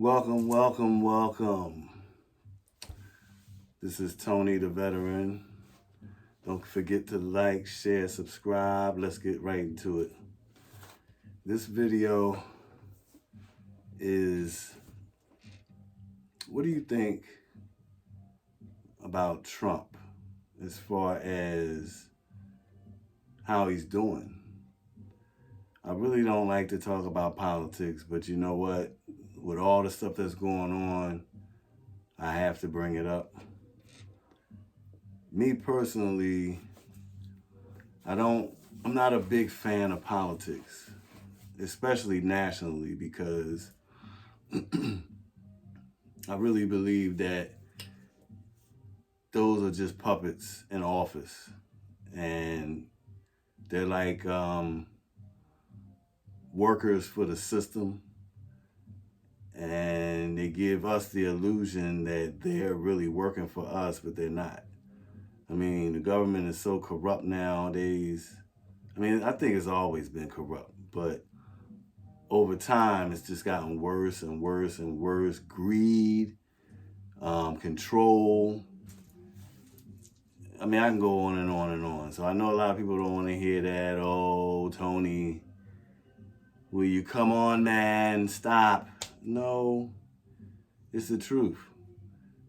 Welcome. This is Tony the Veteran. Don't forget to like, share, subscribe. Let's get right into it. This video is, what do you think about Trump as far as how he's doing? I really don't like to talk about politics, but you know what? With all the stuff that's going on, I have to bring it up. Me personally, I'm not a big fan of politics, especially nationally, because I really believe that those are just puppets in office, and they're like workers for the system, and they give us the illusion that they're really working for us, but they're not. I mean, the government is so corrupt nowadays. I mean, I think it's always been corrupt, but over time, it's just gotten worse and worse and worse. Greed, control. I mean, I can go on and on and on. So I know a lot of people don't want to hear that. Oh, Tony, will you come on, man? Stop. No, it's the truth.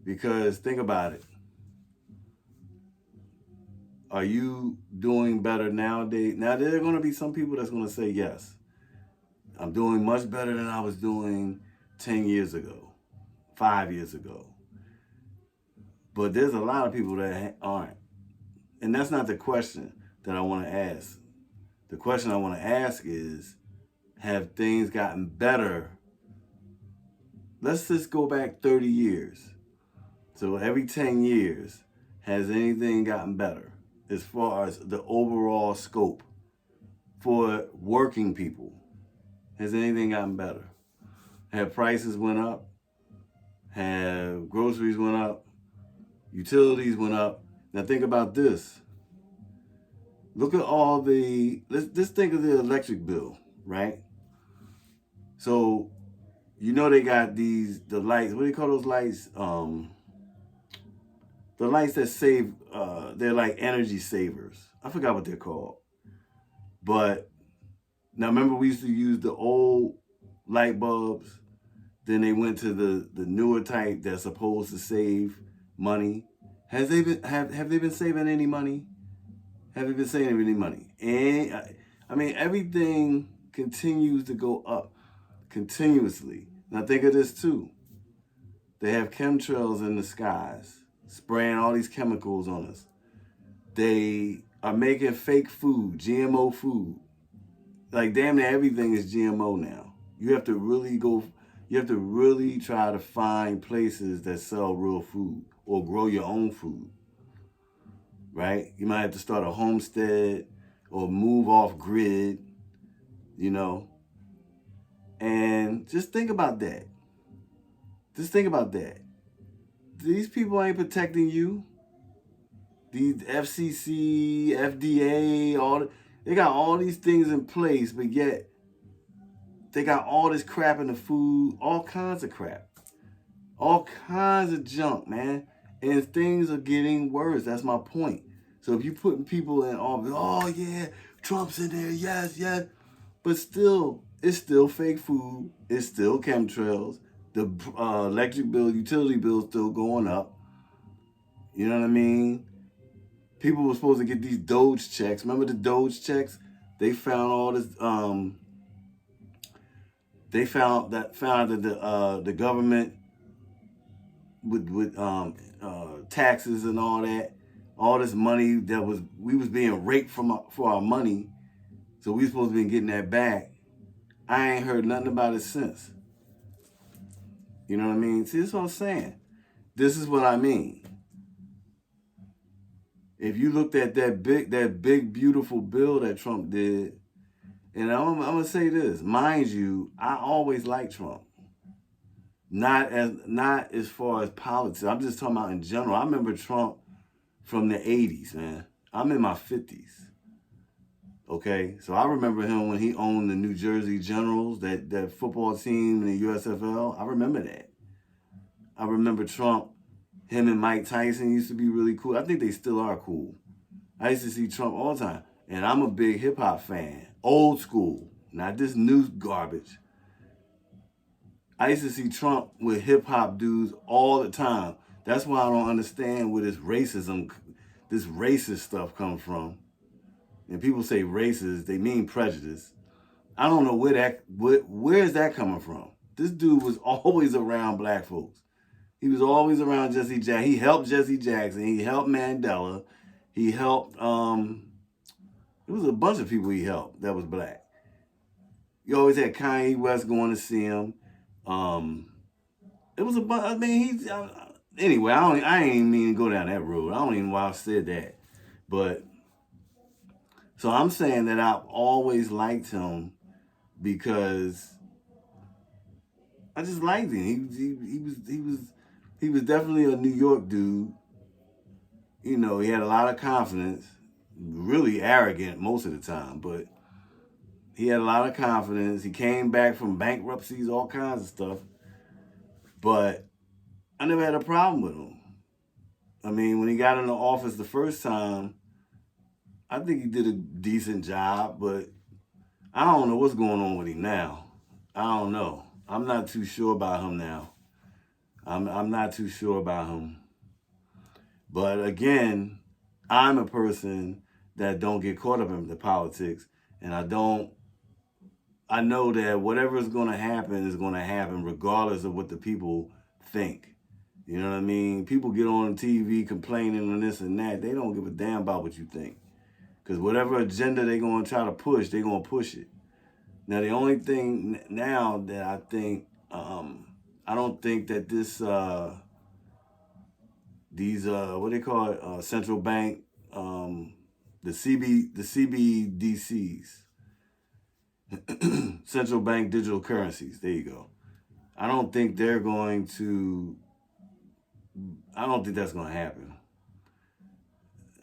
Because think about it. Are you doing better nowadays? Now, there are going to be some people that's going to say, yes, I'm doing much better than I was doing 10 years ago, 5 years ago. But there's a lot of people that aren't. And that's not the question that I want to ask. The question I want to ask is, have things gotten better? Let's just go back 30 years. So every 10 years, has anything gotten better as far as the overall scope for working people? Has anything gotten better? Have prices went up? Have groceries went up? Utilities went up? Now think about this. Look at all let's think of the electric bill, right? So, they got the lights, what do you call those lights? The lights that save, they're like energy savers. I forgot what they're called. But now remember we used to use the old light bulbs. Then they went to the newer type that's supposed to save money. Have they been saving any money? Have they been saving any money? And I mean, everything continues to go up continuously. Now think of this too. They have chemtrails in the skies, spraying all these chemicals on us. They are making fake food, GMO food. Like damn near everything is GMO now. You have to really try to find places that sell real food or grow your own food, right? You might have to start a homestead or move off grid, and just think about that. These people ain't protecting you. These FCC, FDA, they got all these things in place, but yet they got all this crap in the food, all kinds of crap, all kinds of junk, man. And things are getting worse. That's my point. So if you're putting people in office, oh yeah, Trump's in there, yes. But still, it's still fake food. It's still chemtrails. The electric bill, utility bill still going up. You know what I mean? People were supposed to get these Doge checks. Remember the Doge checks? They found all this. They found that the government with taxes and all this money we was being raped for our money, so we supposed to be getting that back. I ain't heard nothing about it since. You know what I mean? See, this is what I'm saying. This is what I mean. If you looked at that big beautiful bill that Trump did, and I'm gonna say this, mind you, I always liked Trump. Not as far as politics. I'm just talking about in general. I remember Trump from the 80s, man. I'm in my 50s. Okay, so I remember him when he owned the New Jersey Generals, that football team in the USFL. I remember that. I remember Trump, him and Mike Tyson used to be really cool. I think they still are cool. I used to see Trump all the time. And I'm a big hip hop fan. Old school, not this new garbage. I used to see Trump with hip hop dudes all the time. That's why I don't understand where this racism, this racist stuff comes from. And people say racist, they mean prejudice. I don't know where is that coming from? This dude was always around black folks. He was always around Jesse Jackson. He helped Jesse Jackson. He helped Mandela. He helped, it was a bunch of people he helped that was black. You always had Kanye West going to see him. It was a bunch, I mean, anyway, I ain't even mean to go down that road. I don't even know why I said that. But, so I'm saying that I've always liked him because I just liked him. He was definitely a New York dude. You know, he had a lot of confidence, really arrogant most of the time, but he had a lot of confidence. He came back from bankruptcies, all kinds of stuff. But I never had a problem with him. I mean, when he got into office the first time, I think he did a decent job, but I don't know what's going on with him now. I don't know. I'm not too sure about him now. I'm not too sure about him. But again, I'm a person that don't get caught up in the politics, and I know that whatever is going to happen regardless of what the people think. You know what I mean? People get on TV complaining and this and that. They don't give a damn about what you think. Because whatever agenda they're going to try to push, they're going to push it. Now, the only thing now that I think, I don't think that these what they call it, central bank, the CBDCs, central bank digital currencies. There you go. I don't think that's going to happen.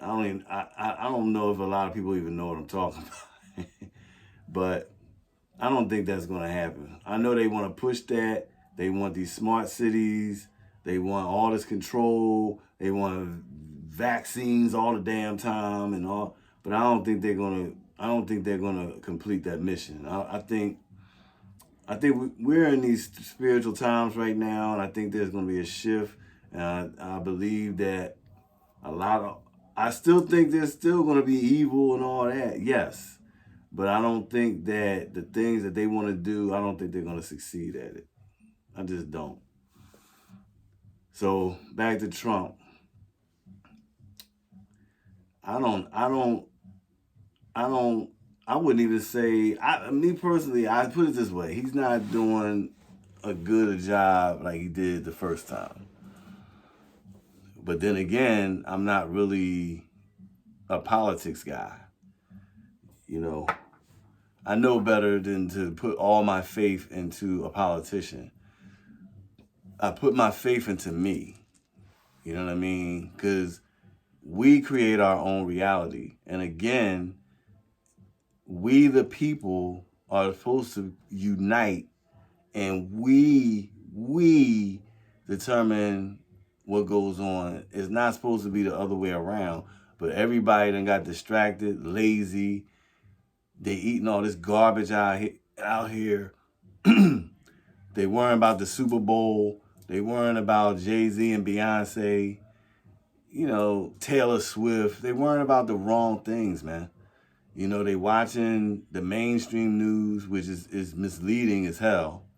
I don't know if a lot of people even know what I'm talking about, but I don't think that's going to happen. I know they want to push that. They want these smart cities. They want all this control. They want vaccines all the damn time and all. But I don't think they're gonna complete that mission. I think we're in these spiritual times right now, and I think there's gonna be a shift. And I believe that I still think there's still gonna be evil and all that. Yes. But I don't think that the things that they want to do, I don't think they're going to succeed at it. I just don't. So back to Trump. I wouldn't even say, me personally, I put it this way. He's not doing a good job like he did the first time. But then again, I'm not really a politics guy. You know, I know better than to put all my faith into a politician. I put my faith into me. You know what I mean? Because we create our own reality. And again, we the people are supposed to unite, and we determine what goes on. It's not supposed to be the other way around. But everybody done got distracted, lazy. They eating all this garbage out here. They worrying about the Super Bowl. They worrying about Jay-Z and Beyonce. You know, Taylor Swift. They worrying about the wrong things, man. You know, they watching the mainstream news, which is misleading as hell.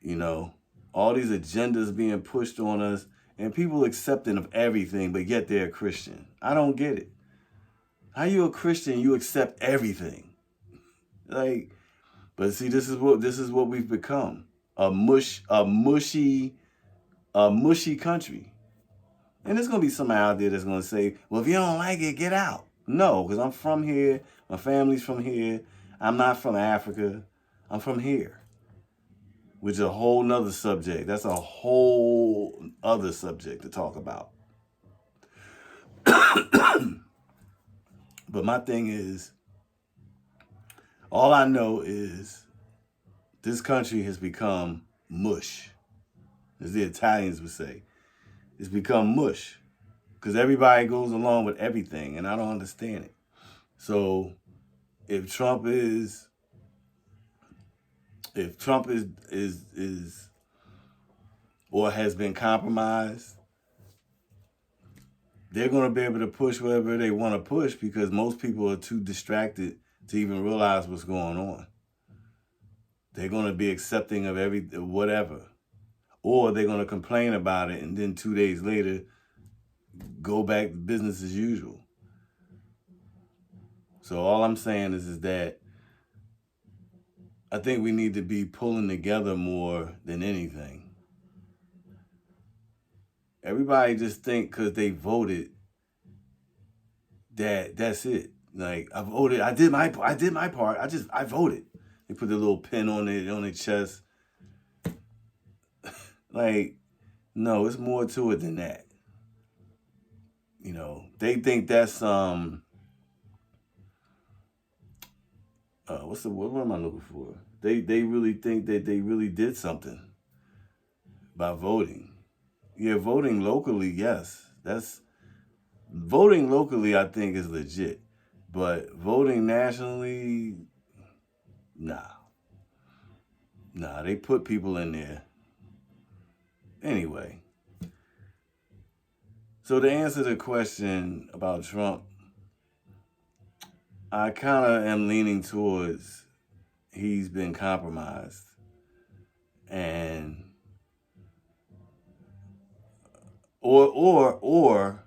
You know, all these agendas being pushed on us, and people accepting of everything, but yet they're a Christian. I don't get it. How you a Christian? You accept everything, like. But see, this is what we've become: a mushy country. And there's gonna be somebody out there that's gonna say, "Well, if you don't like it, get out." No, because I'm from here. My family's from here. I'm not from Africa. I'm from here. Which is a whole nother subject. That's a whole other subject to talk about. But my thing is, All I know is this country has become mush, as the Italians would say. It's become mush because everybody goes along with everything, and I don't understand it. So if Trump is or has been compromised, they're going to be able to push whatever they want to push because most people are too distracted to even realize what's going on. They're going to be accepting of whatever, or they're going to complain about it and then 2 days later go back to business as usual. So all I'm saying is that I think we need to be pulling together more than anything. Everybody just think because they voted that's it. Like I voted, I did my part. I voted. They put the little pin on their chest. Like, no, it's more to it than that. You know, they think that's what am I looking for? They really think that they really did something by voting. Yeah, voting locally, yes. Voting locally I think is legit. But voting nationally, nah. Nah, they put people in there. Anyway. So to answer the question about Trump, I kind of am leaning towards he's been compromised. And or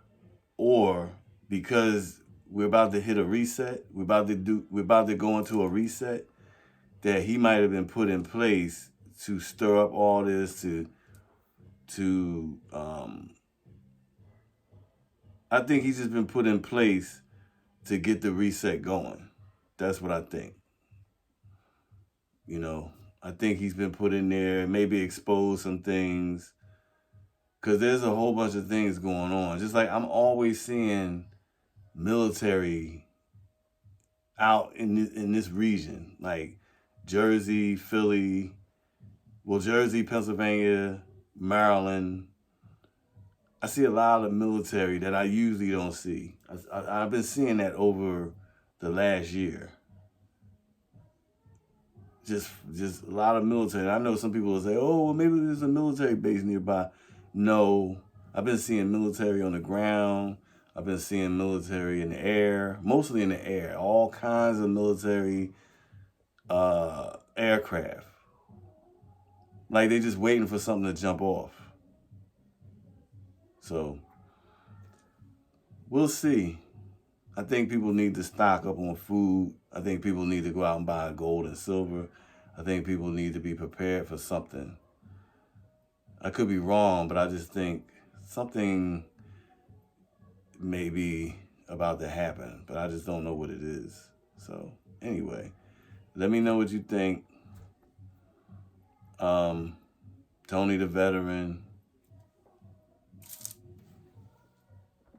because we're about to hit a reset, we're about to go into a reset, that he might have been put in place to stir up all this to I think he's just been put in place to get the reset going. That's what I think. You know, I think he's been put in there, maybe expose some things, because there's a whole bunch of things going on. Just like I'm always seeing military out in this region, like Jersey, Philly, Jersey, Pennsylvania, Maryland. I see a lot of military that I usually don't see. I've been seeing that over the last year. Just a lot of military. I know some people will say, "Oh, well, maybe there's a military base nearby." No, I've been seeing military on the ground. I've been seeing military in the air, mostly in the air. All kinds of military aircraft. Like they just waiting for something to jump off. So we'll see. I think people need to stock up on food. I think people need to go out and buy gold and silver. I think people need to be prepared for something. I could be wrong, but I just think something may be about to happen, but I just don't know what it is. So anyway, let me know what you think. Tony the Veteran,